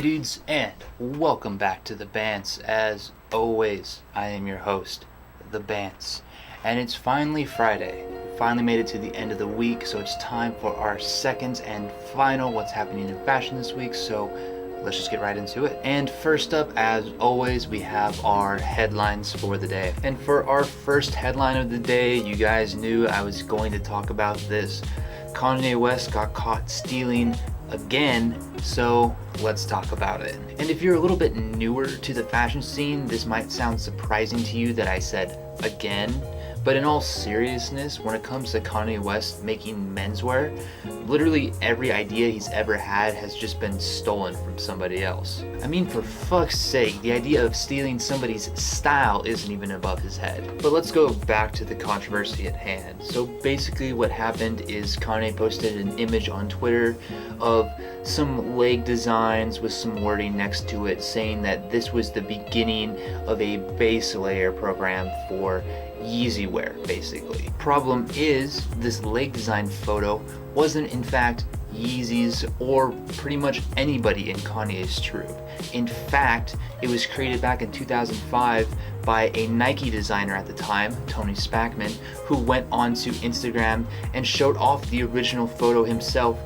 Hey dudes, and welcome back to the Bantz. As always, I am your host, the Bantz, and it's finally Friday. We finally made it to the end of the week, so it's time for our second and final what's happening in fashion this week, so let's just get right into it. And first up, as always, we have our headlines for the day. And for our first headline of the day, you guys knew I was going to talk about this. Kanye West got caught stealing again, so let's talk about it. And if you're a little bit newer to the fashion scene, this might sound surprising to you that I said again, but in all seriousness, when it comes to Kanye West making menswear, literally every idea he's ever had has just been stolen from somebody else. I mean, for fuck's sake, the idea of stealing somebody's style isn't even above his head. But let's go back to the controversy at hand. So basically what happened is Kanye posted an image on Twitter of some leg designs with some wording next to it saying that this was the beginning of a base layer program for Yeezy wear, basically. Problem is, this leg design photo wasn't in fact Yeezy's or pretty much anybody in Kanye's troupe. In fact, it was created back in 2005 by a Nike designer at the time, Tony Spackman, who went onto Instagram and showed off the original photo himself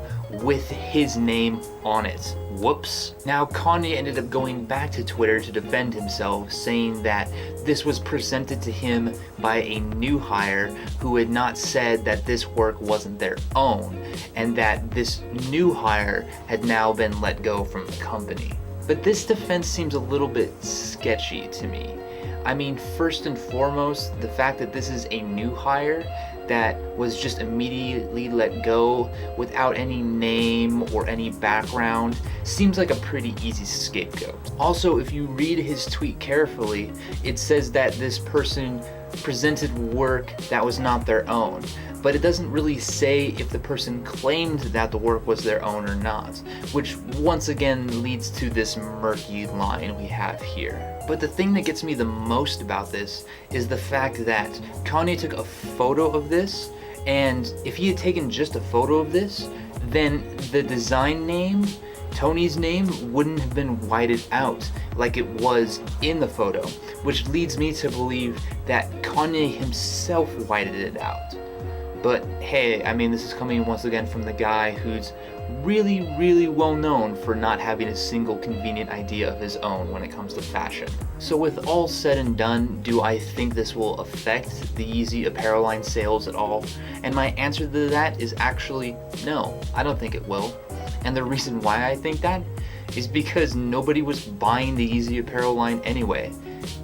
with his name on it. Whoops. Now Kanye ended up going back to Twitter to defend himself, saying that this was presented to him by a new hire who had not said that this work wasn't their own, and that this new hire had now been let go from the company. But this defense seems a little bit sketchy to me. I mean, first and foremost, the fact that this is a new hire that was just immediately let go without any name or any background seems like a pretty easy scapegoat. Also, if you read his tweet carefully, it says that this person presented work that was not their own, but it doesn't really say if the person claimed that the work was their own or not, which once again leads to this murky line we have here. But the thing that gets me the most about this is the fact that Kanye took a photo of this, and if he had taken just a photo of this, then the design name, Tony's name, wouldn't have been whited out like it was in the photo, which leads me to believe that Kanye himself whited it out. But hey, I mean, this is coming once again from the guy who's really well known for not having a single convenient idea of his own when it comes to fashion. So with all said and done, do I think this will affect the Yeezy apparel line sales at all? And my answer to that is actually no, I don't think it will. And the reason why I think that is because nobody was buying the Yeezy apparel line anyway.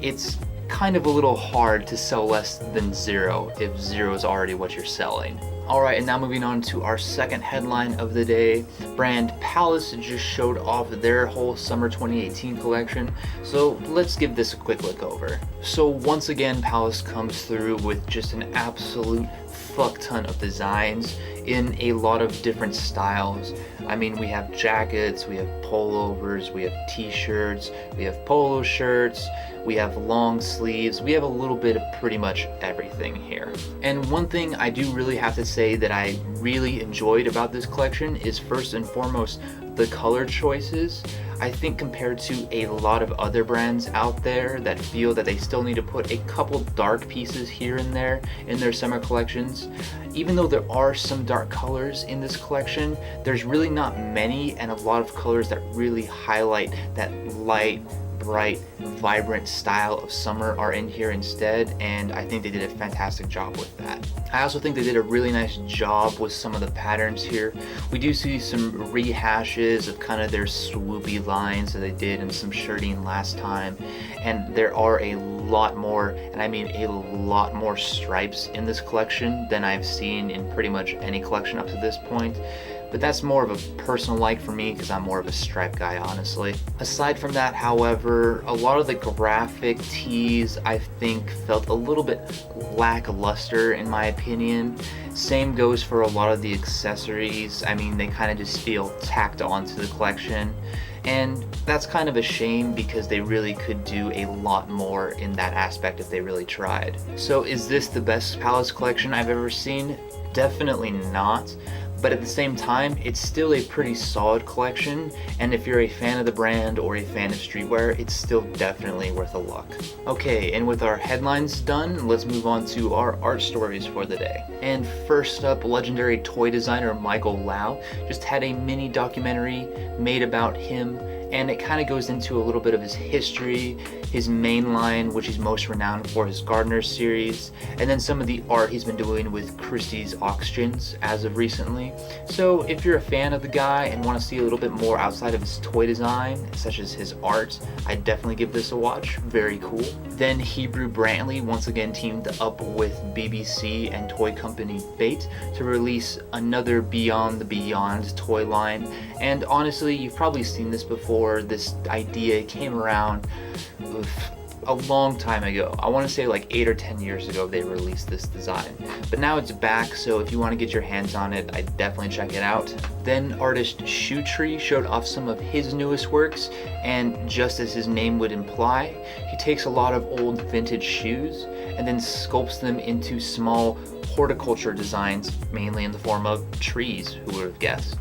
It's kind of a little hard to sell less than zero if zero is already what you're selling. Alright, and now moving on to our second headline of the day. Brand Palace just showed off their whole summer 2018 collection, so let's give this a quick look over. So once again, Palace comes through with just an absolute fuck ton of designs in a lot of different styles. I mean, we have jackets, we have pullovers, we have t-shirts, we have polo shirts, we have long sleeves, we have a little bit of pretty much everything here. And one thing I do really have to say that I really enjoyed about this collection is first and foremost the color choices. I think compared to a lot of other brands out there that feel that they still need to put a couple dark pieces here and there in their summer collections, even though there are some dark colors in this collection, there's really not many, and a lot of colors that really highlight that light, bright, vibrant style of summer are in here instead, and I think they did a fantastic job with that. I also think they did a really nice job with some of the patterns here. We do see some rehashes of kind of their swoopy lines that they did in some shirting last time, and there are a lot more, and I mean a lot more stripes in this collection than I've seen in pretty much any collection up to this point. But that's more of a personal like for me because I'm more of a stripe guy, honestly. Aside from that, however, a lot of the graphic tees I think felt a little bit lackluster in my opinion. Same goes for a lot of the accessories. I mean, they kind of just feel tacked onto the collection. And that's kind of a shame because they really could do a lot more in that aspect if they really tried. So is this the best Palace collection I've ever seen? Definitely not. but at the same time, it's still a pretty solid collection, and if you're a fan of the brand or a fan of streetwear, it's still definitely worth a look. Okay, and with our headlines done, let's move on to our art stories for the day. And first up, legendary toy designer Michael Lau just had a mini documentary made about him, and it kind of goes into a little bit of his history, his main line, which he's most renowned for, his Gardener series, and then some of the art he's been doing with Christie's auctions as of recently. So if you're a fan of the guy and want to see a little bit more outside of his toy design, such as his art, I'd definitely give this a watch. Very cool. Then Hebru Brantley once again teamed up with BBC and toy company Bait to release another Beyond the Beyond toy line, and honestly, you've probably seen this before. This idea came around a long time ago. I want to say like 8 or 10 years ago they released this design, but now it's back, so if you want to get your hands on it, I'd definitely check it out. Then artist Shoetree showed off some of his newest works, and just as his name would imply, he takes a lot of old vintage shoes and then sculpts them into small horticulture designs, mainly in the form of trees. Who would have guessed?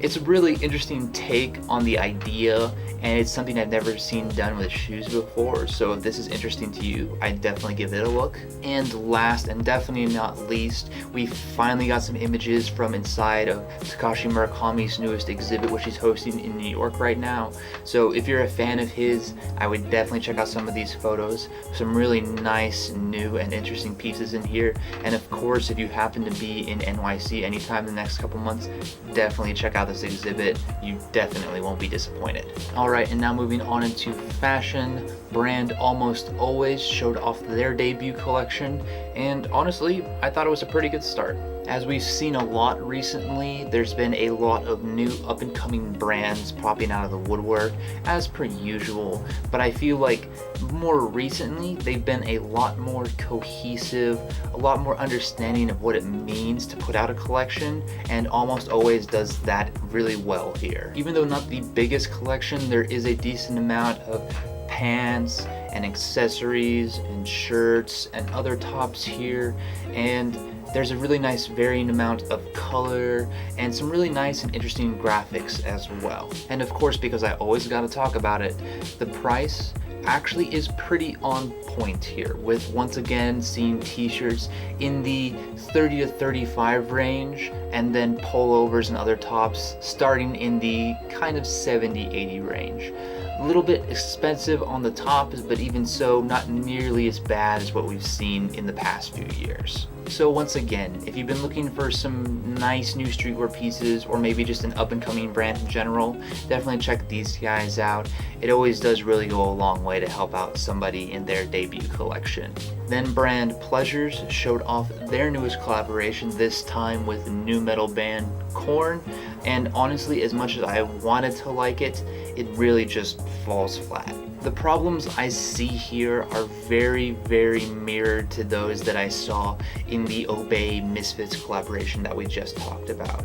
It's a really interesting take on the idea, and it's something I've never seen done with shoes before, so if this is interesting to you, I'd definitely give it a look. And last and definitely not least, we finally got some images from inside of Takashi Murakami's newest exhibit, which he's hosting in New York right now. So if you're a fan of his, I would definitely check out some of these photos. Some really nice, new, and interesting pieces in here. And of course, if you happen to be in NYC anytime in the next couple months, definitely check out this exhibit. You definitely won't be disappointed. Alright, and now moving on into fashion, brand Almost Always showed off their debut collection, and honestly, I thought it was a pretty good start. As we've seen a lot recently, there's been a lot of new up-and-coming brands popping out of the woodwork, as per usual, but I feel like more recently, they've been a lot more cohesive, a lot more understanding of what it means to put out a collection, and Almost Always does that really well here. Even though not the biggest collection, there is a decent amount of pants and accessories and shirts and other tops here, and there's a really nice varying amount of color and some really nice and interesting graphics as well. And of course, because I always gotta talk about it, the price actually is pretty on point here, with once again seeing t-shirts in the 30 to 35 range, and then pullovers and other tops starting in the kind of 70-80 range. A little bit expensive on the tops, but even so, not nearly as bad as what we've seen in the past few years. So once again, if you've been looking for some nice new streetwear pieces, or maybe just an up-and-coming brand in general, definitely check these guys out. It always does really go a long way to help out somebody in their debut collection. Then brand Pleasures showed off their newest collaboration, this time with new metal band Korn, and honestly, as much as I wanted to like it, it really just falls flat. The problems I see here are very, very mirrored to those that I saw in the Obey Misfits collaboration that we just talked about.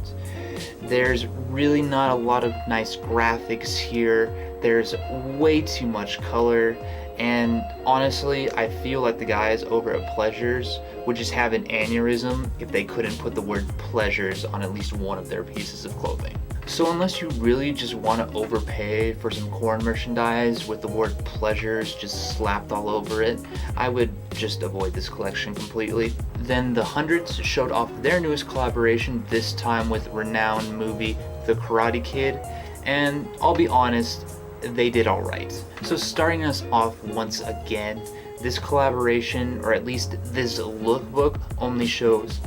There's really not a lot of nice graphics here, there's way too much color, and honestly, I feel like the guys over at Pleasures would just have an aneurysm if they couldn't put the word Pleasures on at least one of their pieces of clothing. So unless you really just want to overpay for some Korn merchandise with the word Pleasures just slapped all over it, I would just avoid this collection completely. Then the Hundreds showed off their newest collaboration, this time with renowned movie The Karate Kid, and I'll be honest, they did alright. So starting us off once again, this collaboration, or at least this lookbook, only shows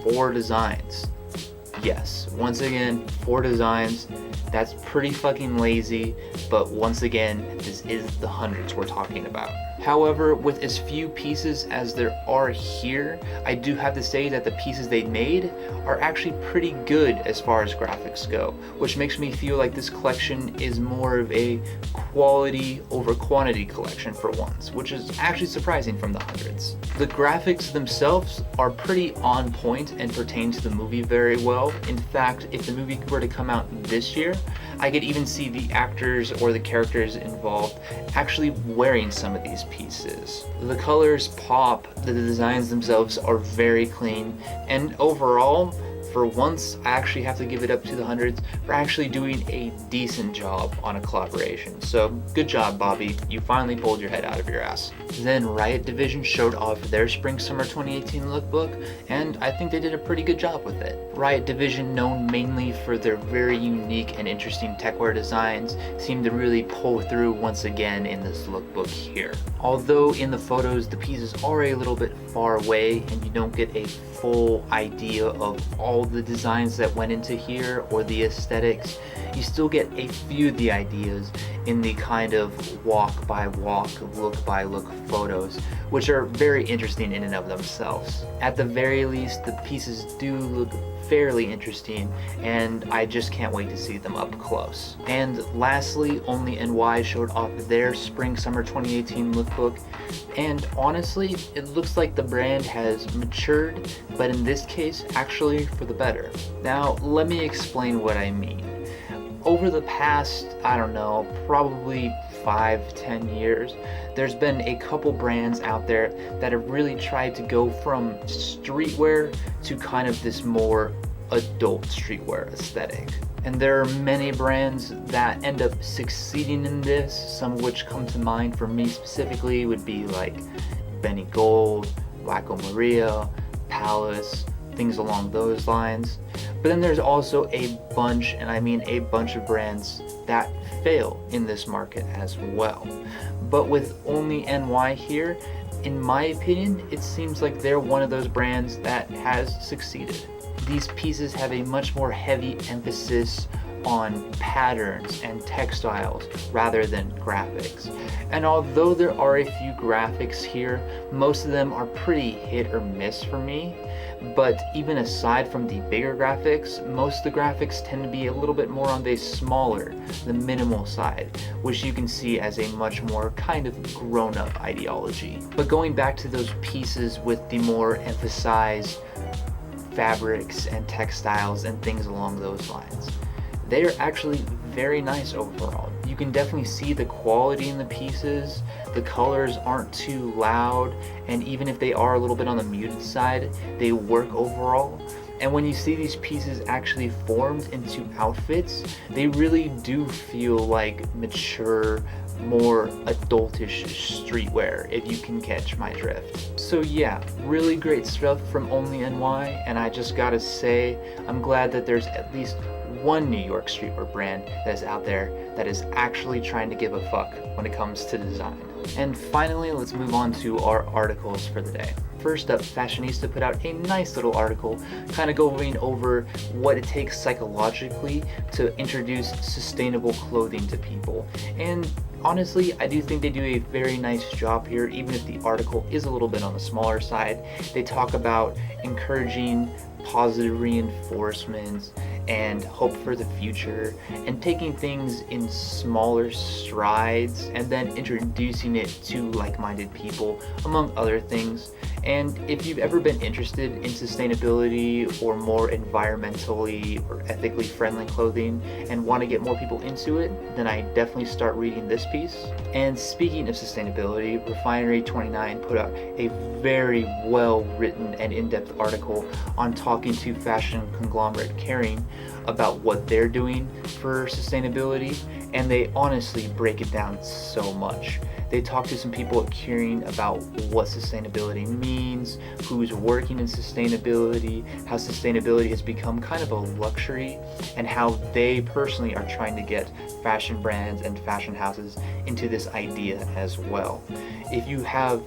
4 designs. Yes, once again, 4 designs. That's pretty fucking lazy, but once again, this is the Hundreds we're talking about. However, with as few pieces as there are here, I do have to say that the pieces they made are actually pretty good as far as graphics go, which makes me feel like this collection is more of a quality over quantity collection for once, which is actually surprising from the Hundreds. The graphics themselves are pretty on point and pertain to the movie very well. In fact, if the movie were to come out this year, I could even see the actors or the characters involved actually wearing some of these pieces. The colors pop, the designs themselves are very clean, and overall, for once, I actually have to give it up to the Hundreds for actually doing a decent job on a collaboration. So good job, Bobby. You finally pulled your head out of your ass. Then Riot Division showed off their Spring/Summer 2018 lookbook, and I think they did a pretty good job with it. Riot Division, known mainly for their very unique and interesting techwear designs, seemed to really pull through once again in this lookbook here. Although in the photos the pieces are a little bit far away and you don't get a full idea of all the designs that went into here or the aesthetics, you still get a few of the ideas in the kind of walk by walk, look by look photos, which are very interesting in and of themselves. At the very least, the pieces do look fairly interesting, and I just can't wait to see them up close. And lastly, Only NY showed off their Spring/Summer 2018 lookbook, and honestly, it looks like the brand has matured, but in this case, actually for the better. Now, let me explain what I mean. Over the past, I don't know, probably 5-10 years, there's been a couple brands out there that have really tried to go from streetwear to kind of this more adult streetwear aesthetic. And there are many brands that end up succeeding in this, some of which come to mind for me specifically would be like Benny Gold, Wacko Maria, Palace, things along those lines. But then there's also a bunch, and I mean a bunch of brands that fail in this market as well. But with Only NY here, in my opinion, it seems like they're one of those brands that has succeeded. These pieces have a much more heavy emphasis on patterns and textiles rather than graphics. And although there are a few graphics here, most of them are pretty hit or miss for me. But even aside from the bigger graphics, most of the graphics tend to be a little bit more on the smaller, the minimal side, which you can see as a much more kind of grown-up ideology. But going back to those pieces with the more emphasized fabrics and textiles and things along those lines, they are actually very nice overall. You can definitely see the quality in the pieces, the colors aren't too loud, and even if they are a little bit on the muted side, they work overall. And when you see these pieces actually formed into outfits, they really do feel like mature, more adultish streetwear, if you can catch my drift. So yeah, really great stuff from Only NY, and I just gotta say, I'm glad that there's at least one New York streetwear brand that is out there that is actually trying to give a fuck when it comes to design. And finally, let's move on to our articles for the day. First up, Fashionista put out a nice little article kind of going over what it takes psychologically to introduce sustainable clothing to people. And honestly, I do think they do a very nice job here, even if the article is a little bit on the smaller side. They talk about encouraging positive reinforcements and hope for the future, and taking things in smaller strides and then introducing it to like-minded people, among other things. And if you've ever been interested in sustainability or more environmentally or ethically friendly clothing and want to get more people into it, then I definitely start reading this piece. And speaking of sustainability, Refinery 29 put out a very well written and in-depth article on talking to fashion conglomerate Kering about what they're doing for sustainability, and they honestly break it down so much. They talk to some people at Kering about what sustainability means, who's working in sustainability, how sustainability has become kind of a luxury, and how they personally are trying to get fashion brands and fashion houses into this idea as well. If you have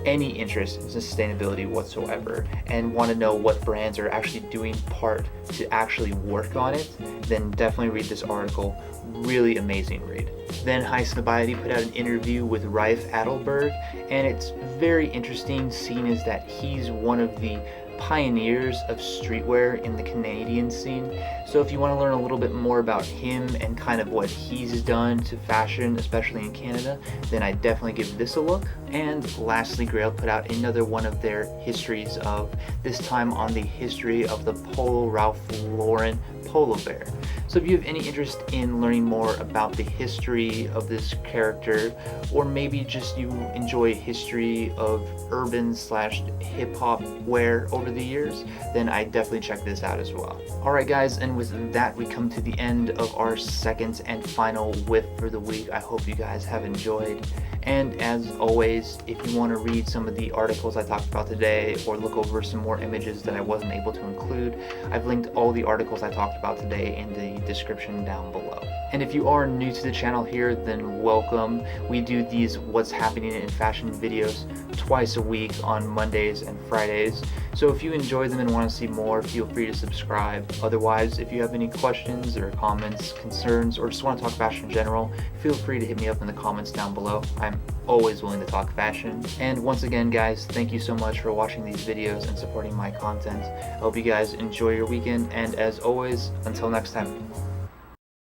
any interest in sustainability whatsoever and want to know what brands are actually doing part to actually work on it, then definitely read this article. Really amazing read. Then High Snobiety put out an interview with Raif Adelberg, and it's very interesting seeing as that he's one of the pioneers of streetwear in the Canadian scene. So if you want to learn a little bit more about him and kind of what he's done to fashion, especially in Canada, then I definitely give this a look. And lastly, Grail put out another one of their histories of, this time on the history of the Polo Ralph Lauren Polo Bear. So if you have any interest in learning more about the history of this character, or maybe just you enjoy history of urban / hip hop wear over the years, then I definitely check this out as well. Alright guys, and with that we come to the end of our second and final whiff for the week. I hope you guys have enjoyed. And as always, if you want to read some of the articles I talked about today or look over some more images that I wasn't able to include, I've linked all the articles I talked about today in the description down below. And if you are new to the channel here, then welcome. We do these What's Happening in Fashion videos twice a week on Mondays and Fridays. So if you enjoy them and want to see more, feel free to subscribe. Otherwise, if you have any questions or comments, concerns, or just want to talk fashion in general, feel free to hit me up in the comments down below. I'm always willing to talk fashion. And once again guys, thank you so much for watching these videos and supporting my content. I hope you guys enjoy your weekend, and as always, until next time.